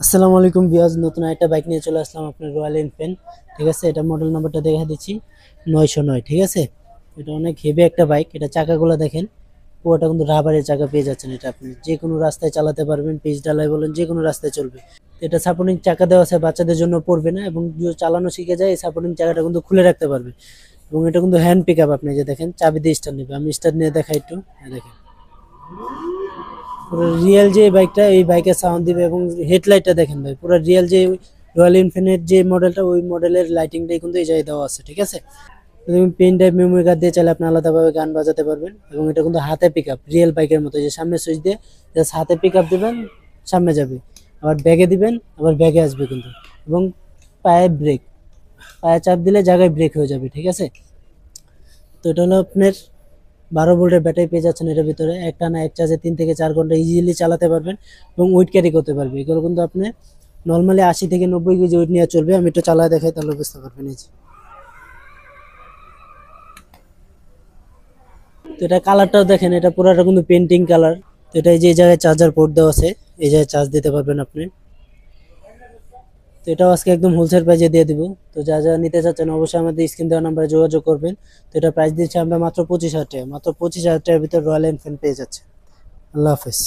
আসসালামু আলাইকুম ভিউয়ার্স, নতুন একটা বাইক নিয়ে চলে আসলাম আপনার রয়্যাল এনফিল্ড। ঠিক আছে, এটা মডেল নাম্বারটা দেখা দিচ্ছি 909। ঠিক আছে, এটা অনেক হেভি একটা বাইক। এটা চাকাগুলো দেখেন, পুরোটা কিন্তু রাবারের চাকা পেয়ে যাচ্ছেন। এটা আপনি যে কোনো রাস্তায় চালাতে পারবেন, পিচ ডালাই বলেন যে কোনো রাস্তায় চলবে। এটা সাপোর্টিং চাকা দেওয়া আছে, বাচ্চাদের জন্য পড়বে না, এবং যদি চালানো শিখে যায় এই সাপোর্টিং চাকাটা কিন্তু খুলে রাখতে পারবে। এবং এটা কিন্তু হ্যান্ড পিক আপ, আপনি যে দেখেন চাবি দিয়ে স্টার্ট নেবে। আমি স্টার্ট নিয়ে দেখাই একটু, দেখেন পুরো রিয়েল যে বাইকটা, এই বাইকের সাউন্ড দিবে। এবং হেডলাইটটা দেখেন ভাই, পুরো রিয়েল যে রয়্যাল এনফিল্ডের যে মডেলটা, ওই মডেলের লাইটিংটাই কিন্তু এই জায়গায় দেওয়া আছে। ঠিক আছে, তুমি পেন ড্রাইভ মেমোরি কার্ড দিয়ে চাইলে আপনি আলাদাভাবে গান বাজাতে পারবেন। এবং এটা কিন্তু হাতে পিক আপ, রিয়েল বাইকের মতো, যে সামনে সুইচ দিয়ে জাস্ট হাতে পিক আপ দিবেন, সামনে যাবে, আবার ব্যাগে দিবেন, আবার ব্যাগে আসবে কিন্তু। এবং পায়ে ব্রেক, পায়ে চাপ দিলে জায়গায় ব্রেক হয়ে যাবে। ঠিক আছে, তো এটা হলো আপনার 12 ভোল্টের ব্যাটারি পেয়ে যাচ্ছেন। এটার ভিতরে একটা না এক চার্জে 3 থেকে 4 ঘন্টা ইজিলি চালাতে পারবেন এবং ওয়েট ক্যারি করতে পারবে। এগুলো কিন্তু আপনি নর্মালি 80 থেকে 90 কেজি ওয়েট নিয়ে চলবে। আমি একটু চালায় দেখাই, তাহলে বুঝতে পারবেন। এই যে, তো এটা কালারটাও দেখেন, এটা পুরোটা কিন্তু পেন্টিং কালার। তো এটা এই যে এই জায়গায় চার্জার পোর্ট দেওয়া আছে, এই জায়গায় চার্জ দিতে পারবেন আপনি। তো এটাও আজকে একদম হোলসেল প্রাইসে দিয়ে দিব। তো যা যা নিতে চাচ্ছেন অবশ্যই আমাদের স্ক্রিন দেওয়া নাম্বারে যোগাযোগ করবেন। তো এটা প্রাইস দিচ্ছি আমরা মাত্র 25,000 টাকা, মাত্র 25,000 টাকার ভিতরে রয়্যাল এনফিল্ড পেয়ে যাচ্ছে। আল্লাহ হাফেজ।